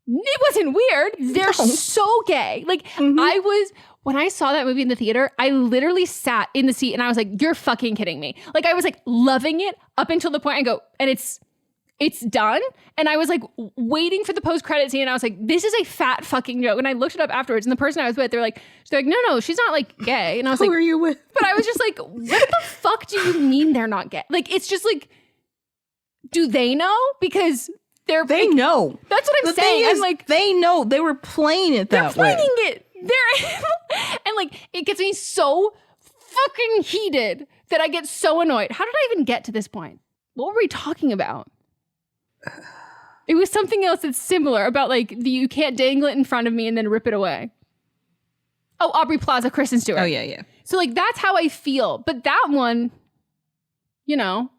it wasn't weird. They're so gay. Like, when I saw that movie in the theater, I literally sat in the seat and I was like, you're fucking kidding me. Like, I was like loving it up until the point I go, and it's done. And I was like waiting for the post-credit scene and I was like, this is a fat fucking joke. And I looked it up afterwards and the person I was with, they're like, no, she's not like gay. And I was like, who are you with? But I was just like, what the fuck do you mean they're not gay? Like, it's just like, do they know? Because They know. That's what I'm saying. I'm like, they know. They were playing it that way. They're playing it. And like, it gets me so fucking heated that I get so annoyed. How did I even get to this point? What were we talking about? It was something else that's similar about like you can't dangle it in front of me and then rip it away. Oh, Aubrey Plaza, Kristen Stewart. Oh, yeah. So like that's how I feel. But that one, you know,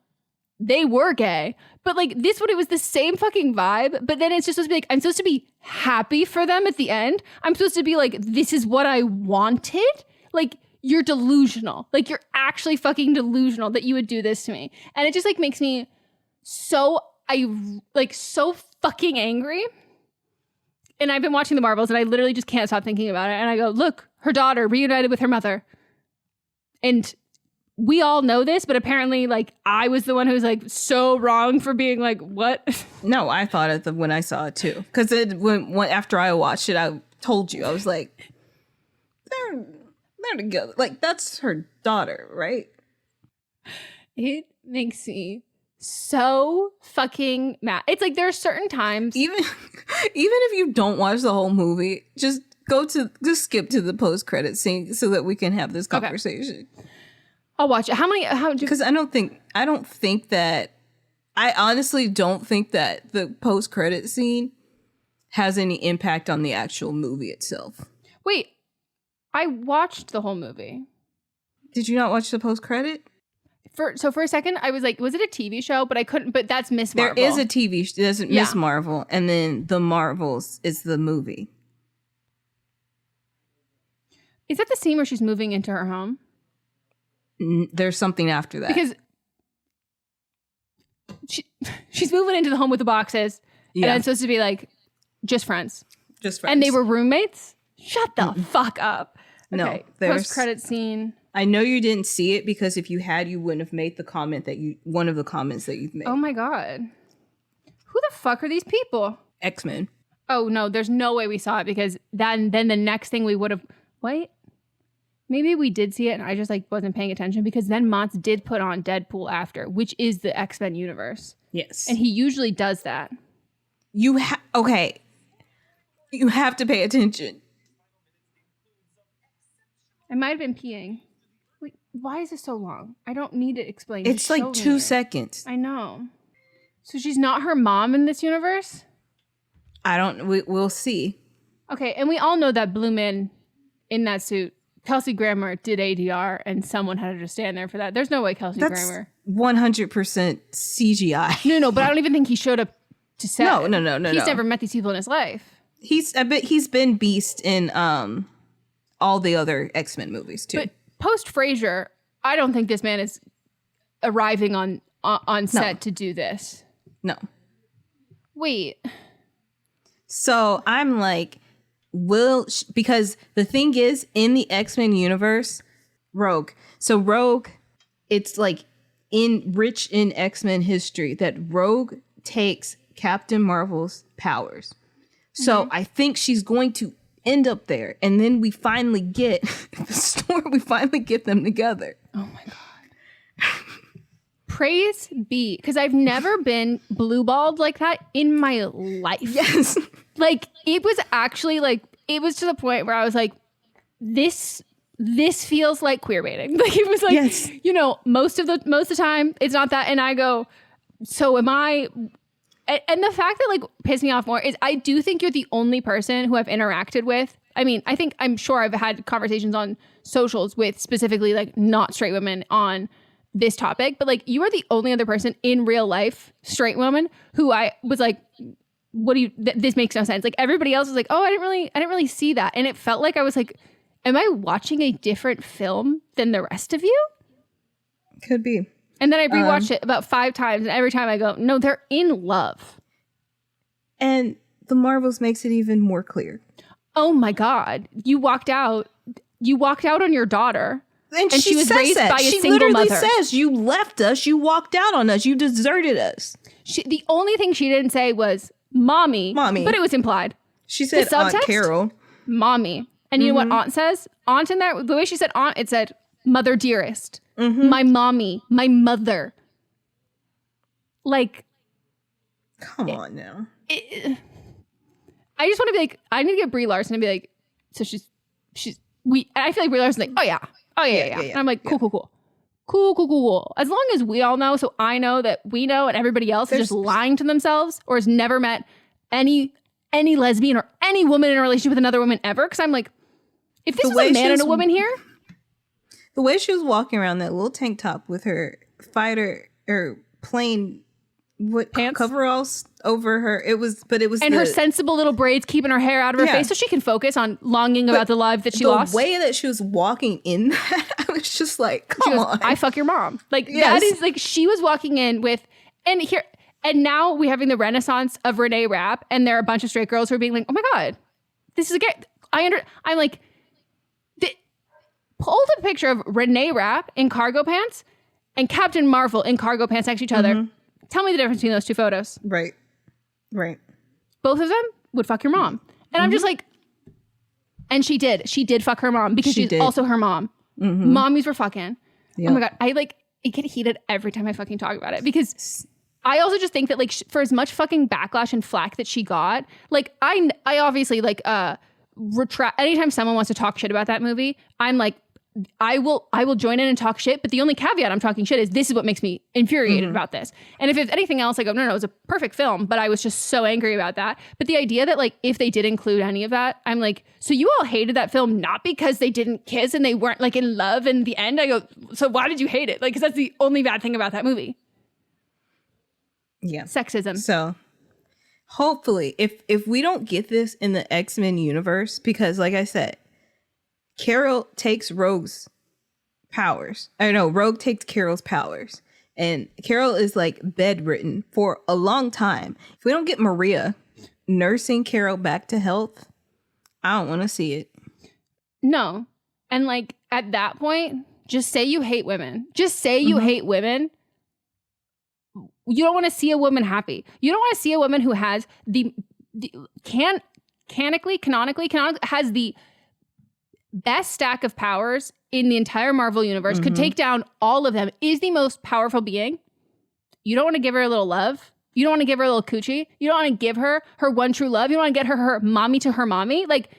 they were gay. But like this one, it was the same fucking vibe. But then it's just supposed to be like, I'm supposed to be happy for them at the end. I'm supposed to be like, this is what I wanted. Like, you're delusional. Like, you're actually fucking delusional that you would do this to me. And it just like makes me so fucking angry. And I've been watching the Marvels and I literally just can't stop thinking about it. And I go, look, her daughter reunited with her mother. And we all know this, but apparently like I was the one who was like so wrong for being like, what? No, I thought it when I saw it too. Because when after I watched it, I told you, I was like, they're together. Like, that's her daughter, right? It makes me so fucking mad. It's like there are certain times, even if you don't watch the whole movie, just skip to the post-credit scene so that we can have this conversation. Okay. I'll watch it. Because I honestly don't think that the post-credit scene has any impact on the actual movie itself. Wait, I watched the whole movie. Did you not watch the post-credit? For a second, I was like, was it a TV show? But I couldn't, but that's Miss Marvel. There is a TV show. There's Miss Marvel. And then The Marvels is the movie. Is that the scene where she's moving into her home? There's something after that. Because she's moving into the home with the boxes. Yeah. And it's supposed to be like, just friends. Just friends. And they were roommates? Shut the fuck up. Okay, no, post-credit scene. I know you didn't see it because if you had, you wouldn't have made one of the comments that you've made. Oh my God. Who the fuck are these people? X-Men. Oh no, there's no way we saw it because then the next thing we would have, wait, maybe we did see it and I just like wasn't paying attention because then Mott's did put on Deadpool after, which is the X-Men universe. Yes. And he usually does that. Okay. You have to pay attention. I might have been peeing. Wait, why is this so long? I don't need it explained. It's like 2 seconds. I know. So she's not her mom in this universe? We'll see. Okay, and we all know that Blue Man in that suit, Kelsey Grammer did ADR and someone had to just stand there for that. There's no way Grammer. 100% CGI. No, but I don't even think he showed up to set. No. He's never met these people in his life. I bet he's been Beast in all the other X-Men movies too. But post Frasier, I don't think this man is arriving on set to do this. No. Wait. So I'm like, because the thing is, in the X-Men universe, Rogue. So Rogue, it's like rich in X-Men history that Rogue takes Captain Marvel's powers. So I think she's going to end up there, and then we finally get the story. We finally get them together. Oh my God! Praise be, because I've never been blue-balled like that in my life. Yes, like it was actually like it was to the point where I was like, this feels like queer baiting. Like it was like, yes. You know, most of the time it's not that, and I go, so am I? And the fact that like pissed me off more is I do think you're the only person who I've interacted with. I mean, I'm sure I've had conversations on socials with specifically like not straight women on this topic, but like you are the only other person in real life, straight woman, who I was like, this makes no sense. Like everybody else was like, oh, I didn't really see that. And it felt like I was like, am I watching a different film than the rest of you? Could be. And then I rewatched it about 5 times, and every time I go, no, they're in love. And the Marvels makes it even more clear. Oh my God. You walked out on your daughter. And she was raised by a single mother. She literally says, you left us, you walked out on us, you deserted us. The only thing she didn't say was, mommy. But it was implied. She said Aunt Carol. Mommy. And you know what Aunt says? Aunt in there, the way she said Aunt, it said, mother dearest. My mommy, my mother. Like, Come on now. I just want to be like, I need to get Brie Larson and be like, so I feel like Brie Larson's like, oh yeah. And I'm like, cool. As long as we all know, so I know that we know and everybody else is just lying to themselves or has never met any lesbian or any woman in a relationship with another woman ever. Because I'm like, if this was a man and a woman here. The way she was walking around that little tank top with her fighter or plain pants coveralls over her, it was her sensible little braids keeping her hair out of her face so she can focus on longing about the life that she lost. The way that she was walking in that, I was just like, come on. I fuck your mom. Like that is like, she was walking in with, and now we're having the renaissance of Renee Rapp, and there are a bunch of straight girls who are being like, oh my God, this is a gay. I'm like, pulled a picture of Renee Rapp in cargo pants and Captain Marvel in cargo pants next to each other. Tell me the difference between those two photos. Right. Both of them would fuck your mom. And I'm just like, and she did fuck her mom because she's also her mom. Mommies were fucking. Yep. Oh my God. I get heated every time I fucking talk about it because I also just think that like for as much fucking backlash and flack that she got, like I obviously like retract anytime someone wants to talk shit about that movie. I'm like, I will join in and talk shit, but the only caveat I'm talking shit is this is what makes me infuriated about this. And if it's anything else, I go, no, it was a perfect film, but I was just so angry about that. But the idea that like if they did include any of that, I'm like, so you all hated that film not because they didn't kiss and they weren't like in love in the end? I go, so why did you hate it? Like, because that's the only bad thing about that movie. Yeah. Sexism. So hopefully if we don't get this in the X-Men universe, because like I said, Carol takes Rogue's powers. I know Rogue takes Carol's powers, and Carol is like bedridden for a long time. If we don't get Maria nursing Carol back to health, I don't want to see it. No. And like at that point, just say you hate women. Just say you hate women. You don't want to see a woman happy. You don't want to see a woman who has canonically has the best stack of powers in the entire Marvel universe, could take down all of them, is the most powerful being. You don't want to give her a little love. You don't want to give her a little coochie. You don't want to give her her one true love. You don't want to get her mommy to her mommy. Like,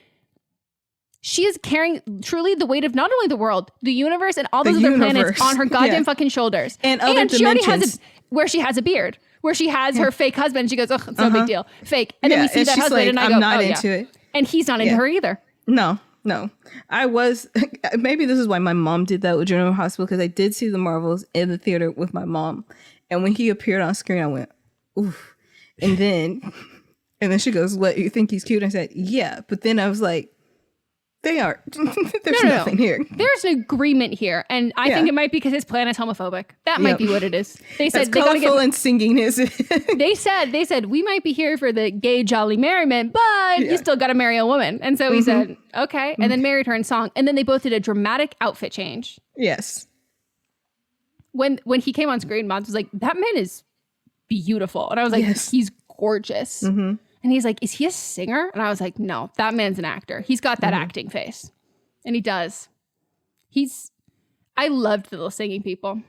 she is carrying truly the weight of not only the world, the universe, and all those other planets on her goddamn fucking shoulders. And other dimensions. She already has where she has a beard, where she has her fake husband. She goes, oh, it's no big deal. Fake. And then we see that husband, like, and I go, I'm not into it. And he's not into her either. No. I was, maybe this is why my mom did that with General Hospital, because I did see the Marvels in the theater with my mom. And when he appeared on screen, I went, oof. And then she goes, what, you think he's cute? I said, yeah. But then I was like, they are. There's nothing here. There's an agreement here. And I think it might be because his plan is homophobic. That might be what it is. They said they colorful and singing is they said we might be here for the gay jolly merriment, but you still got to marry a woman. And so he said, okay. And then married her in song. And then they both did a dramatic outfit change. Yes. When he came on screen, Mons was like, that man is beautiful. And I was like, he's gorgeous. And he's like, is he a singer? And I was like, no, that man's an actor. He's got that acting face. And he does. I loved the little singing people.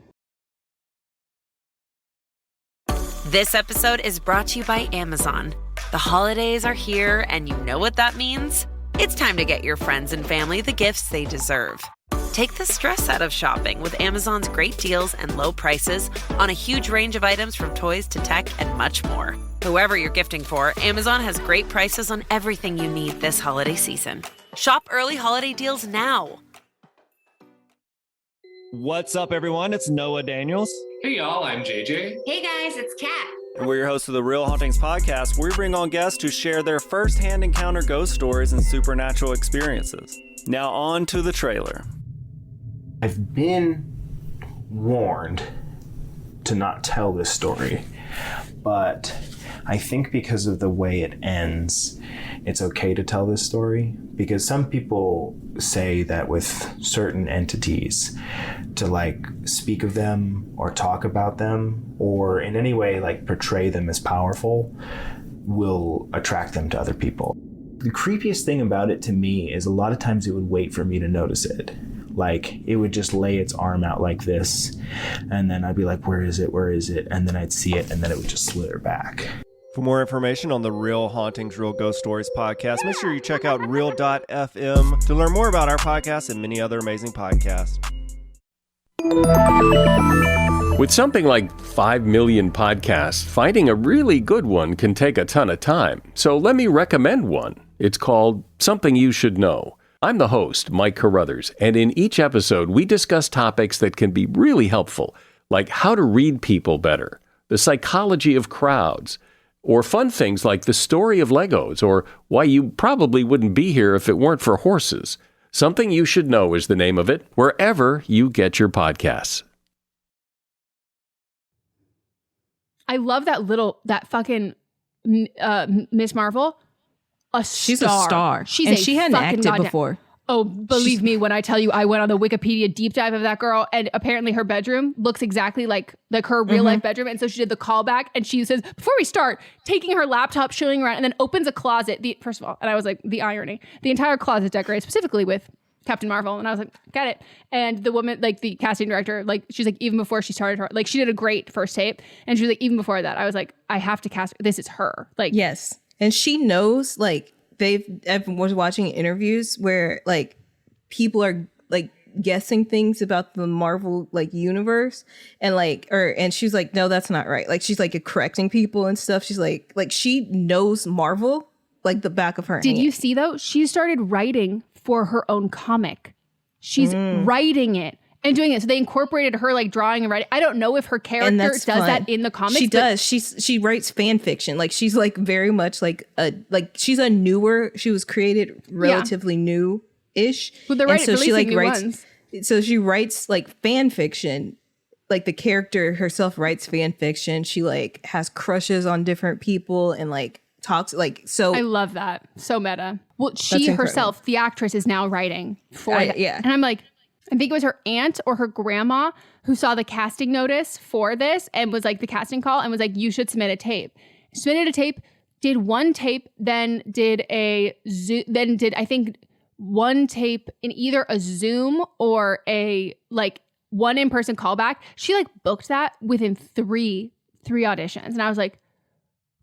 This episode is brought to you by Amazon. The holidays are here, and you know what that means. It's time to get your friends and family the gifts they deserve. Take the stress out of shopping with Amazon's great deals and low prices on a huge range of items from toys to tech and much more. Whoever you're gifting for, Amazon has great prices on everything you need this holiday season. Shop early holiday deals now. What's up, everyone? It's Noah Daniels. Hey, y'all. I'm JJ. Hey, guys. It's Kat. And we're your hosts of the Real Hauntings podcast, where we bring on guests to share their first-hand encounter ghost stories and supernatural experiences. Now on to the trailer. I've been warned to not tell this story, but I think because of the way it ends, it's okay to tell this story, because some people say that with certain entities, to like speak of them or talk about them or in any way like portray them as powerful will attract them to other people. The creepiest thing about it to me is a lot of times it would wait for me to notice it. Like, it would just lay its arm out like this, and then I'd be like, where is it? And then I'd see it, and then it would just slither back. For more information on the Real Hauntings, Real Ghost Stories podcast, make sure you check out real.fm to learn more about our podcast and many other amazing podcasts. With something like 5 million podcasts, finding a really good one can take a ton of time. So let me recommend one. It's called Something You Should Know. I'm the host, Mike Carruthers, and in each episode, we discuss topics that can be really helpful, like how to read people better, the psychology of crowds, or fun things like the story of Legos, or why you probably wouldn't be here if it weren't for horses. Something You Should Know is the name of it, wherever you get your podcasts. I love that fucking Miss Marvel. She's a star. And she hadn't acted before. Oh, believe me when I tell you, I went on the Wikipedia deep dive of that girl, and apparently her bedroom looks exactly like her real life bedroom. And so she did the callback, and she says, before we start, taking her laptop, showing around, and then opens a closet. First of all, and I was like, the irony, the entire closet decorated specifically with Captain Marvel. And I was like, get it. And the woman, like the casting director, like she's like, even before she started her, like she did a great first tape. And she was like, even before that, I was like, I have to cast her. This is her. Like, yes. And she knows, like, I was watching interviews where like people are like guessing things about the Marvel like universe and like and she's like, no, that's not right. Like she's like correcting people and stuff. She's like she knows Marvel like the back of her hand. Did you see though? She started writing for her own comic. She's writing it and doing it. So they incorporated her like drawing and writing. I don't know if her character does that in the comics. She does. She writes fan fiction. Like she's like very much like she's a newer. She was created relatively new-ish. Well, they're so she like writes. Ones. So she writes like fan fiction. Like the character herself writes fan fiction. She like has crushes on different people and like talks like so. I love that. So meta. Well, she herself, the actress, is now writing for that. Yeah. And I'm like, I think it was her aunt or her grandma who saw the casting notice for this and was like the casting call and was like, you should submit a tape. Submitted a tape, did one tape, then did I think one tape in either a Zoom or a like one in-person callback. She like booked that within three auditions. And I was like,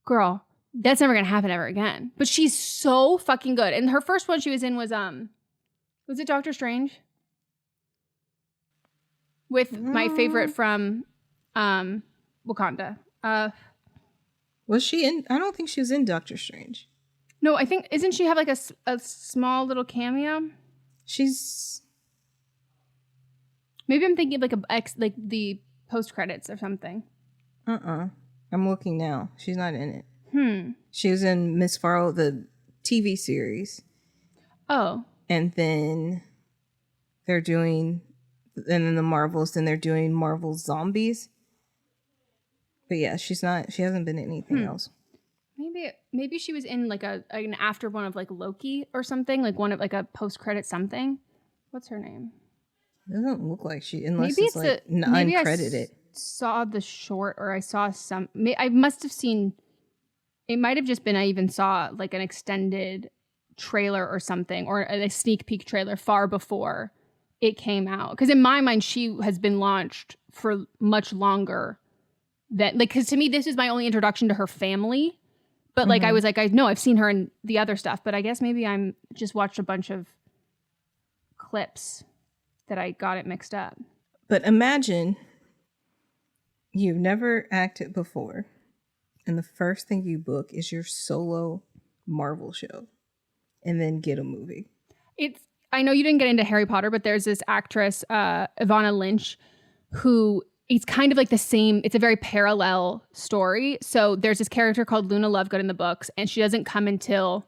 girl, that's never going to happen ever again. But she's so fucking good. And her first one she was in was it Doctor Strange? With my favorite from Wakanda. Was she in? I don't think she was in Doctor Strange. No, I think, isn't she have like a small little cameo? She's... Maybe I'm thinking like the post credits or something. I'm looking now. She's not in it. She was in Miss Farrell, the TV series. Oh. And then they're doing... And then the Marvels, then they're doing Marvel Zombies. But yeah, she hasn't been in anything else. Maybe she was in like an after one of like Loki or something, like one of like a post credit something. What's her name? It doesn't look like she, unless maybe it's like uncredited. I saw the short, or I saw some. I must have seen. It might have just been I even saw like an extended trailer or something, or a sneak peek trailer far before it came out. Because in my mind, she has been launched for much longer than, like, because to me, this is my only introduction to her family. But like, I was like, I know I've seen her in the other stuff, but I guess maybe I'm just watched a bunch of clips that I got it mixed up. But imagine you've never acted before, and the first thing you book is your solo Marvel show, and then get a movie. I know you didn't get into Harry Potter, but there's this actress, Ivana Lynch, who it's kind of like the same. It's a very parallel story. So there's this character called Luna Lovegood in the books, and she doesn't come until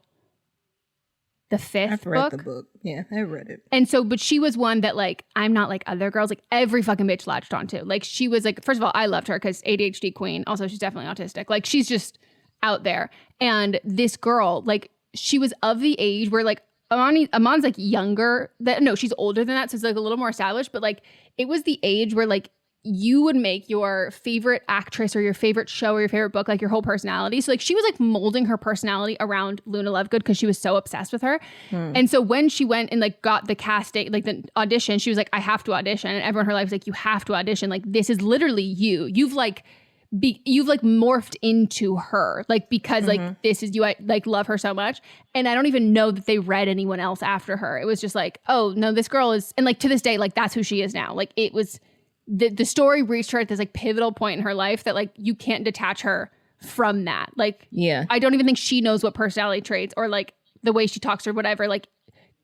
the fifth book. I've read the book. Yeah, I read it. And so, but she was one that like, I'm not like other girls, like every fucking bitch latched onto. Like she was like, first of all, I loved her because ADHD queen. Also, she's definitely autistic. Like she's just out there. And this girl, like she was of the age where like, Amon's like younger. She's older than that. So it's like a little more established. But like it was the age where like you would make your favorite actress or your favorite show or your favorite book like your whole personality. So like she was like molding her personality around Luna Lovegood because she was so obsessed with her. And so when she went and like got the casting, like the audition, she was like, I have to audition. And everyone in her life was like, you have to audition. Like this is literally you. You've like you've like morphed into her, like, because like this is you. I like love her so much. And I don't even know that they read anyone else after her. It was just like, oh no, this girl is, and like to this day, like that's who she is now. Like it was, the story reached her at this like pivotal point in her life that like you can't detach her from that. Like, I don't even think she knows what personality traits or like the way she talks or whatever, like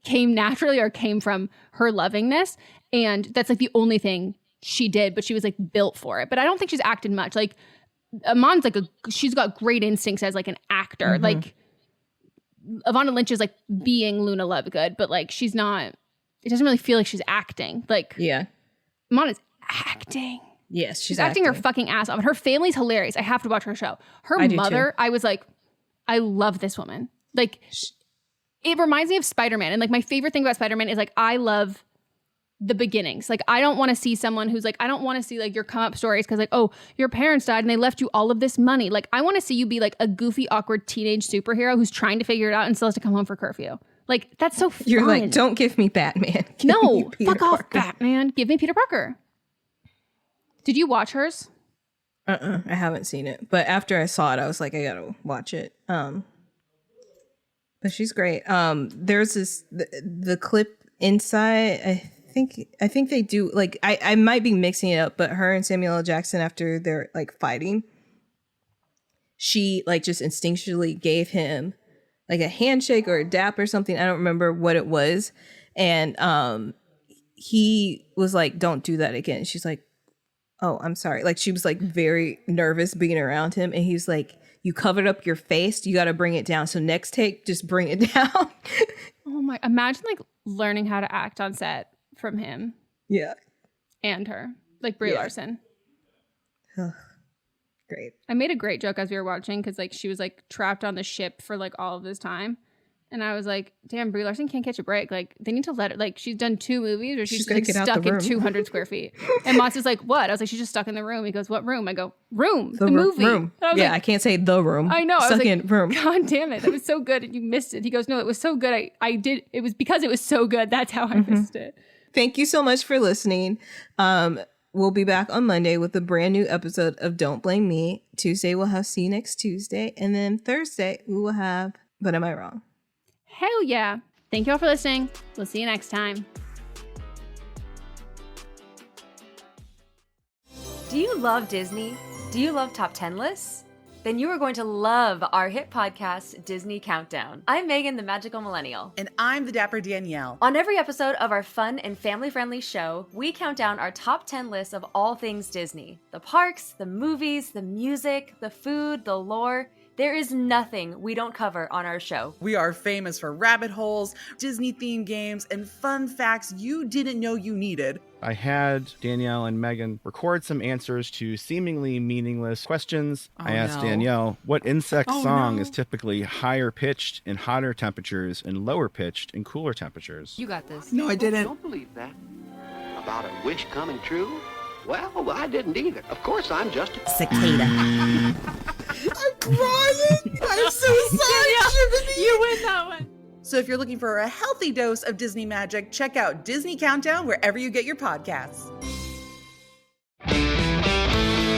came naturally or came from her lovingness. And that's like the only thing she did, but she was like built for it. But I don't think she's acted much. Like Amon's like she's got great instincts as like an actor. Like Evanna Lynch is like being Luna Lovegood, but like she's not, it doesn't really feel like she's acting. Like Amon is acting. Yes, she's acting her fucking ass off. And her family's hilarious. I have to watch her show. Her mother, I was like, I love this woman. Like it reminds me of Spider-Man. And like my favorite thing about Spider-Man is like I love the beginnings. Like I don't want to see someone who's like, I don't want to see like your come up stories because like, oh, your parents died and they left you all of this money. Like I want to see you be like a goofy, awkward teenage superhero who's trying to figure it out and still has to come home for curfew. Like that's so fun. You're like, don't give me Batman. No, fuck off, Batman. Give me Peter Parker. Did you watch hers? I haven't seen it. But after I saw it, I was like, I gotta watch it. But she's great. There's this the clip inside. I think they do, like, I might be mixing it up, but her and Samuel L. Jackson, after they're like fighting, she like just instinctually gave him like a handshake or a dap or something. I don't remember what it was. And he was like, don't do that again. She's like, oh, I'm sorry. Like she was like very nervous being around him. And he's like, you covered up your face. You got to bring it down. So next take, just bring it down. Oh my, imagine like learning how to act on set from him. Yeah. And her. Like Brie Larson. Great. I made a great joke as we were watching because like she was like trapped on the ship for like all of this time. And I was like, damn, Brie Larson can't catch a break. Like they need to let her, like she's done 2 movies or she's like stuck in 200 square feet. And Mott's is like, what? I was like, she's just stuck in the room. He goes, what room? I go, room, the movie. Room. Yeah, like, I can't say the room. I know. Stuck I was like, in room. God damn it. That was so good. And you missed it. He goes, no, it was so good. I did. It was because it was so good. That's how I missed it. Thank you so much for listening. We'll be back on Monday with a brand new episode of Don't Blame Me. Tuesday, we'll have See You Next Tuesday. And then Thursday, we will have But Am I Wrong? Hell yeah. Thank you all for listening. We'll see you next time. Do you love Disney? Do you love top 10 lists? Then you are going to love our hit podcast, Disney Countdown. I'm Megan, the magical millennial. And I'm the dapper Danielle. On every episode of our fun and family-friendly show, we count down our top 10 lists of all things Disney. The parks, the movies, the music, the food, the lore. There is nothing we don't cover on our show. We are famous for rabbit holes, Disney-themed games, and fun facts you didn't know you needed. I had Danielle and Megan record some answers to seemingly meaningless questions. I asked Danielle, what insect song is typically higher pitched in hotter temperatures and lower pitched in cooler temperatures? You got this. No, I didn't. Don't believe that. About a wish coming true? Well, I didn't either. Of course, I'm just a cicada. I'm crying. I'm so sorry, Jiminy. You win that one. So if you're looking for a healthy dose of Disney magic, check out Disney Countdown wherever you get your podcasts.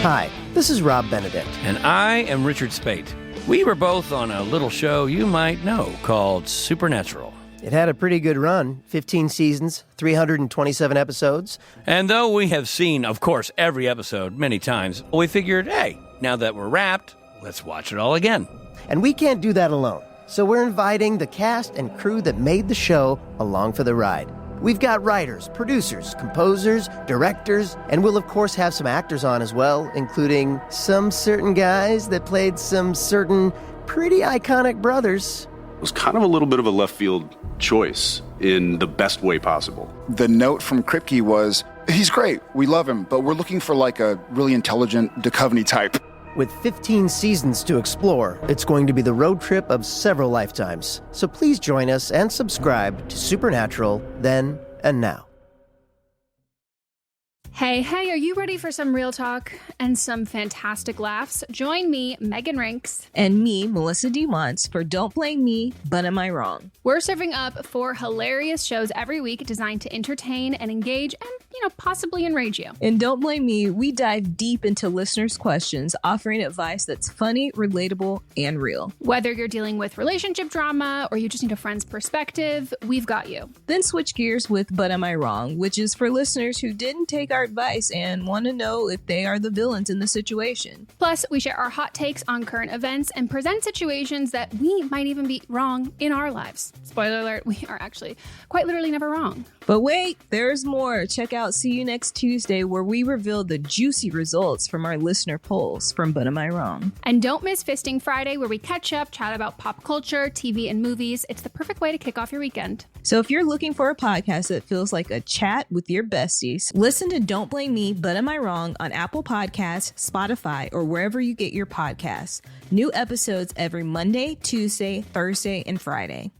Hi, this is Rob Benedict. And I am Richard Spate. We were both on a little show you might know called Supernatural. It had a pretty good run, 15 seasons, 327 episodes. And though we have seen, of course, every episode many times, we figured, hey, now that we're wrapped, let's watch it all again. And we can't do that alone. So we're inviting the cast and crew that made the show along for the ride. We've got writers, producers, composers, directors, and we'll of course have some actors on as well, including some certain guys that played some certain pretty iconic brothers. It was kind of a little bit of a left field choice in the best way possible. The note from Kripke was, he's great, we love him, but we're looking for like a really intelligent Duchovny type. With 15 seasons to explore, it's going to be the road trip of several lifetimes. So please join us and subscribe to Supernatural then and now. Hey, are you ready for some real talk and some fantastic laughs? Join me, Megan Rinks. And me, Melisa DeMonts, for Don't Blame Me, But Am I Wrong? We're serving up 4 hilarious shows every week designed to entertain and engage and, possibly enrage you. In Don't Blame Me, we dive deep into listeners' questions, offering advice that's funny, relatable, and real. Whether you're dealing with relationship drama or you just need a friend's perspective, we've got you. Then switch gears with But Am I Wrong, which is for listeners who didn't take our advice and want to know if they are the villains in the situation. Plus, we share our hot takes on current events and present situations that we might even be wrong in our lives. Spoiler alert, we are actually quite literally never wrong. But wait, there's more. Check out See You Next Tuesday, where we reveal the juicy results from our listener polls from But Am I Wrong? And don't miss Fisting Friday, where we catch up, chat about pop culture, TV, and movies. It's the perfect way to kick off your weekend. So if you're looking for a podcast that feels like a chat with your besties, listen to Don't Blame Me, But Am I Wrong on Apple Podcasts, Spotify, or wherever you get your podcasts. New episodes every Monday, Tuesday, Thursday, and Friday.